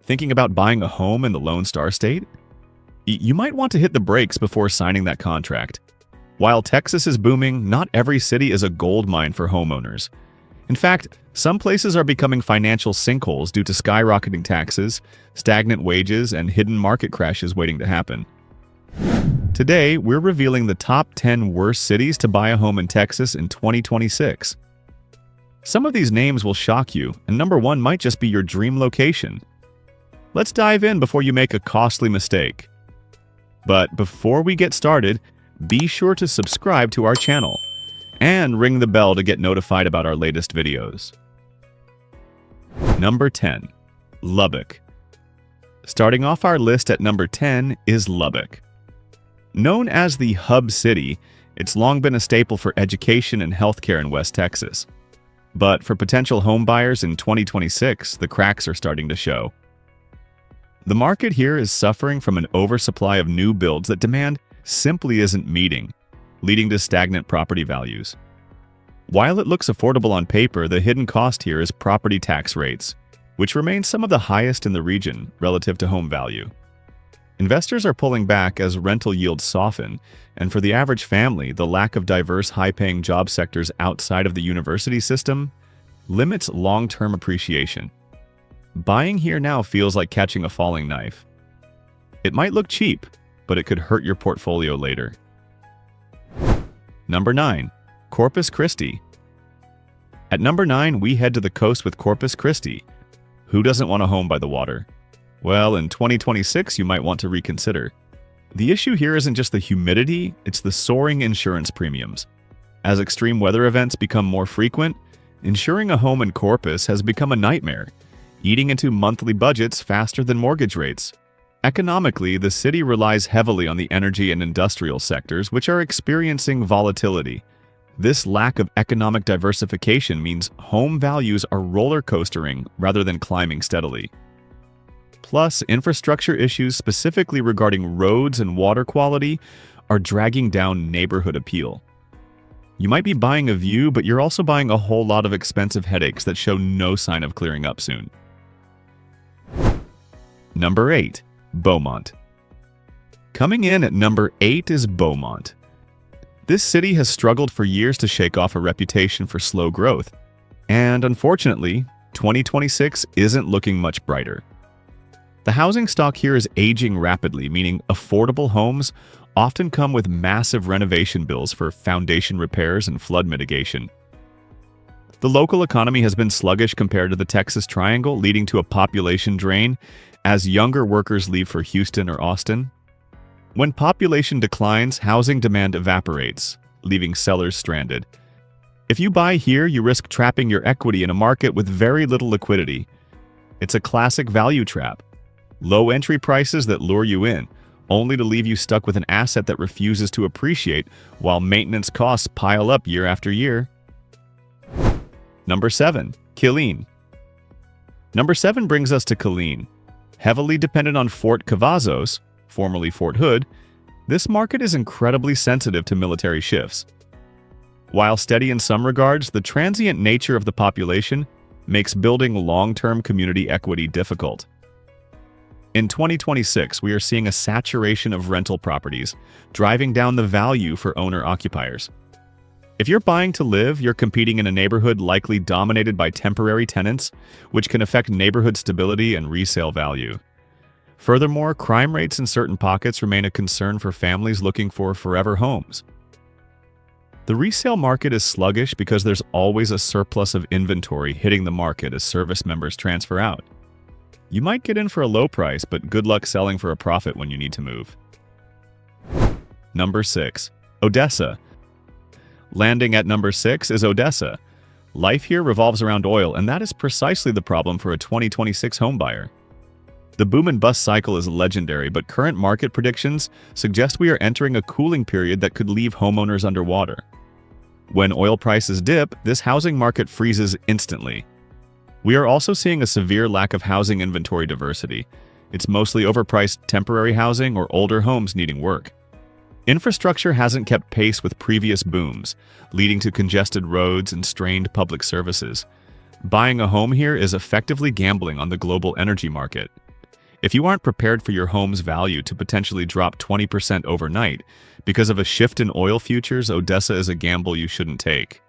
Thinking about buying a home in the Lone Star State? You might want to hit the brakes before signing that contract. While Texas is booming, not every city is a gold mine for homeowners. In fact, some places are becoming financial sinkholes due to skyrocketing taxes, stagnant wages, and hidden market crashes waiting to happen. Today, we're revealing the top 10 worst cities to buy a home in Texas in 2026. Some of these names will shock you, and number 1 might just be your dream location. Let's dive in before you make a costly mistake. But before we get started, be sure to subscribe to our channel and ring the bell to get notified about our latest videos. Number 10. Lubbock. Starting off our list at number 10 is Lubbock. Known as the Hub City, it's long been a staple for education and healthcare in West Texas. But for potential home buyers in 2026, the cracks are starting to show. The market here is suffering from an oversupply of new builds that demand simply isn't meeting, leading to stagnant property values. While it looks affordable on paper, the hidden cost here is property tax rates, which remain some of the highest in the region relative to home value. Investors are pulling back as rental yields soften, and for the average family, the lack of diverse high-paying job sectors outside of the university system limits long-term appreciation. Buying here now feels like catching a falling knife. It might look cheap, but it could hurt your portfolio later. Number 9. Corpus Christi. At number 9, we head to the coast with Corpus Christi. Who doesn't want a home by the water? Well, in 2026, you might want to reconsider. The issue here isn't just the humidity, it's the soaring insurance premiums. As extreme weather events become more frequent, insuring a home in Corpus has become a nightmare, eating into monthly budgets faster than mortgage rates. Economically, the city relies heavily on the energy and industrial sectors, which are experiencing volatility. This lack of economic diversification means home values are roller coastering rather than climbing steadily. Plus, infrastructure issues specifically regarding roads and water quality are dragging down neighborhood appeal. You might be buying a view, but you're also buying a whole lot of expensive headaches that show no sign of clearing up soon. Number 8. Beaumont. Coming in at number 8 is Beaumont. This city has struggled for years to shake off a reputation for slow growth, and unfortunately, 2026 isn't looking much brighter. The housing stock here is aging rapidly, meaning affordable homes often come with massive renovation bills for foundation repairs and flood mitigation. The local economy has been sluggish compared to the Texas Triangle, leading to a population drain as younger workers leave for Houston or Austin. When population declines, housing demand evaporates, leaving sellers stranded. If you buy here, you risk trapping your equity in a market with very little liquidity. It's a classic value trap. Low entry prices that lure you in, only to leave you stuck with an asset that refuses to appreciate while maintenance costs pile up year after year. Number 7. Killeen. Number 7 brings us to Killeen. Heavily dependent on Fort Cavazos, formerly Fort Hood, this market is incredibly sensitive to military shifts. While steady in some regards, the transient nature of the population makes building long-term community equity difficult. In 2026, we are seeing a saturation of rental properties, driving down the value for owner-occupiers. If you're buying to live, you're competing in a neighborhood likely dominated by temporary tenants, which can affect neighborhood stability and resale value. Furthermore, crime rates in certain pockets remain a concern for families looking for forever homes. The resale market is sluggish because there's always a surplus of inventory hitting the market as service members transfer out. You might get in for a low price, but good luck selling for a profit when you need to move. Number 6. Odessa. Landing at number 6 is Odessa. Life here revolves around oil, and that is precisely the problem for a 2026 homebuyer. The boom and bust cycle is legendary, but current market predictions suggest we are entering a cooling period that could leave homeowners underwater. When oil prices dip, this housing market freezes instantly. We are also seeing a severe lack of housing inventory diversity. It's mostly overpriced temporary housing or older homes needing work. Infrastructure hasn't kept pace with previous booms, leading to congested roads and strained public services. Buying a home here is effectively gambling on the global energy market. If you aren't prepared for your home's value to potentially drop 20% overnight because of a shift in oil futures, Odessa is a gamble you shouldn't take.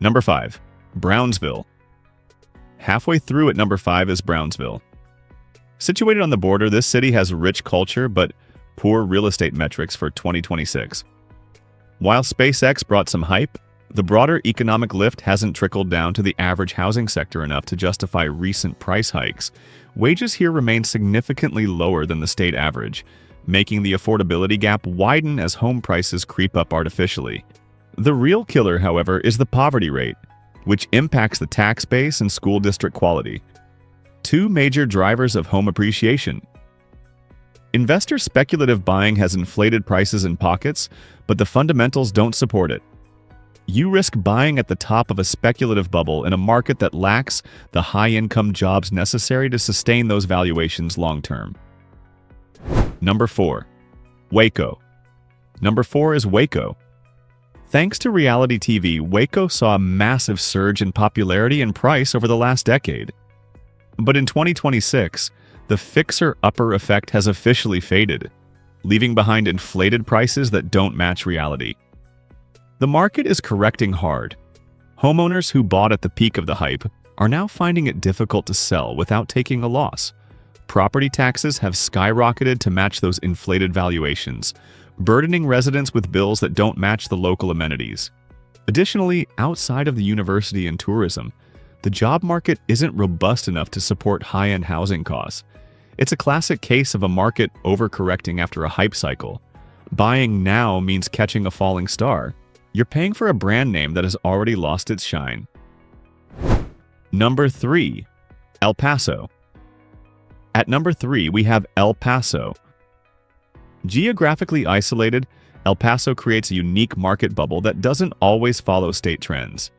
Number 5. Brownsville. Halfway through at number 5 is Brownsville. Situated on the border, this city has rich culture but poor real estate metrics for 2026. While SpaceX brought some hype, the broader economic lift hasn't trickled down to the average housing sector enough to justify recent price hikes. Wages here remain significantly lower than the state average, making the affordability gap widen as home prices creep up artificially. The real killer, however, is the poverty rate, which impacts the tax base and school district quality, two major drivers of home appreciation. Investor speculative buying has inflated prices in pockets, but the fundamentals don't support it. You risk buying at the top of a speculative bubble in a market that lacks the high-income jobs necessary to sustain those valuations long-term. Number 4. Waco. Number 4 is Waco. Thanks to reality TV, Waco saw a massive surge in popularity and price over the last decade. But in 2026, the fixer-upper effect has officially faded, leaving behind inflated prices that don't match reality. The market is correcting hard. Homeowners who bought at the peak of the hype are now finding it difficult to sell without taking a loss. Property taxes have skyrocketed to match those inflated valuations, burdening residents with bills that don't match the local amenities. Additionally, outside of the university and tourism, the job market isn't robust enough to support high-end housing costs. It's a classic case of a market overcorrecting after a hype cycle. Buying now means catching a falling star. You're paying for a brand name that has already lost its shine. Number 3. El Paso. At number 3, we have El Paso. Geographically isolated, El Paso creates a unique market bubble that doesn't always follow state trends.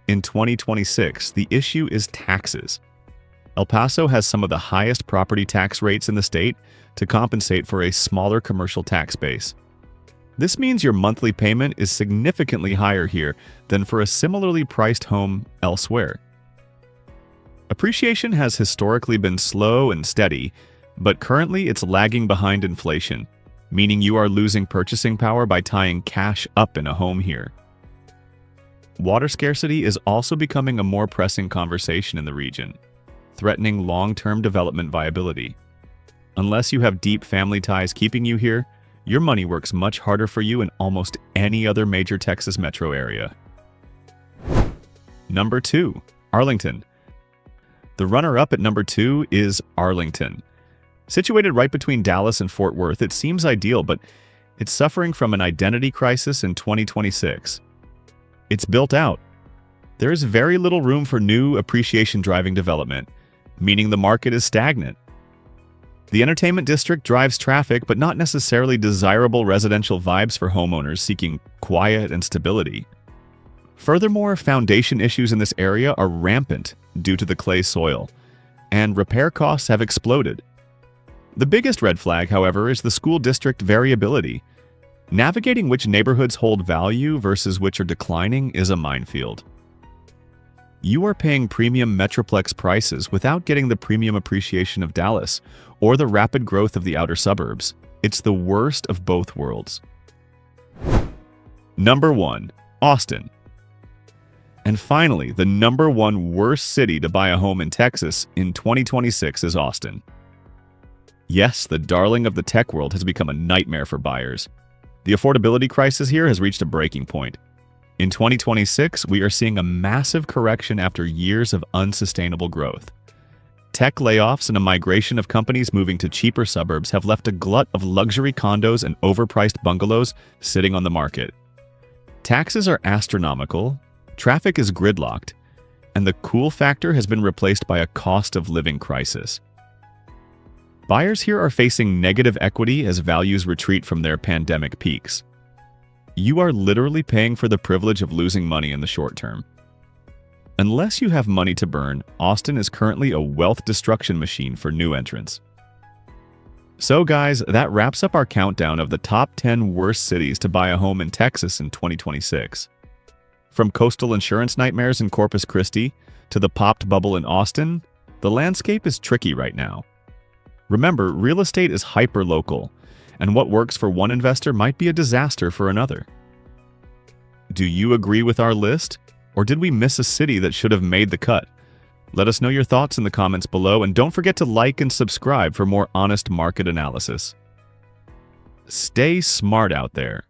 In 2026, the issue is taxes. El Paso has some of the highest property tax rates in the state to compensate for a smaller commercial tax base. This means your monthly payment is significantly higher here than for a similarly priced home elsewhere. Appreciation has historically been slow and steady, but currently it's lagging behind inflation, meaning you are losing purchasing power by tying cash up in a home here. Water scarcity is also becoming a more pressing conversation in the region, threatening long-term development viability. Unless you have deep family ties keeping you here, your money works much harder for you in almost any other major Texas metro area. Number 2. Arlington. The runner-up at number 2 is Arlington. Situated right between Dallas and Fort Worth, it seems ideal, but it's suffering from an identity crisis in 2026. It's built out. There is very little room for new appreciation-driving development, meaning the market is stagnant. The entertainment district drives traffic, but not necessarily desirable residential vibes for homeowners seeking quiet and stability. Furthermore, foundation issues in this area are rampant due to the clay soil, and repair costs have exploded. The biggest red flag, however, is the school district variability. Navigating which neighborhoods hold value versus which are declining is a minefield. You are paying premium Metroplex prices without getting the premium appreciation of Dallas or the rapid growth of the outer suburbs. It's the worst of both worlds. Number 1. Austin. And finally, the number 1 worst city to buy a home in Texas in 2026 is Austin. Yes, the darling of the tech world has become a nightmare for buyers. The affordability crisis here has reached a breaking point. In 2026, we are seeing a massive correction after years of unsustainable growth. Tech layoffs and a migration of companies moving to cheaper suburbs have left a glut of luxury condos and overpriced bungalows sitting on the market. Taxes are astronomical, traffic is gridlocked, and the cool factor has been replaced by a cost of living crisis. Buyers here are facing negative equity as values retreat from their pandemic peaks. You are literally paying for the privilege of losing money in the short term. Unless you have money to burn, Austin is currently a wealth destruction machine for new entrants. So guys, that wraps up our countdown of the top 10 worst cities to buy a home in Texas in 2026. From coastal insurance nightmares in Corpus Christi to the popped bubble in Austin, The landscape is tricky right now. Remember, real estate is hyper-local, and what works for one investor might be a disaster for another. Do you agree with our list, or did we miss a city that should have made the cut? Let us know your thoughts in the comments below, and don't forget to like and subscribe for more honest market analysis. Stay smart out there.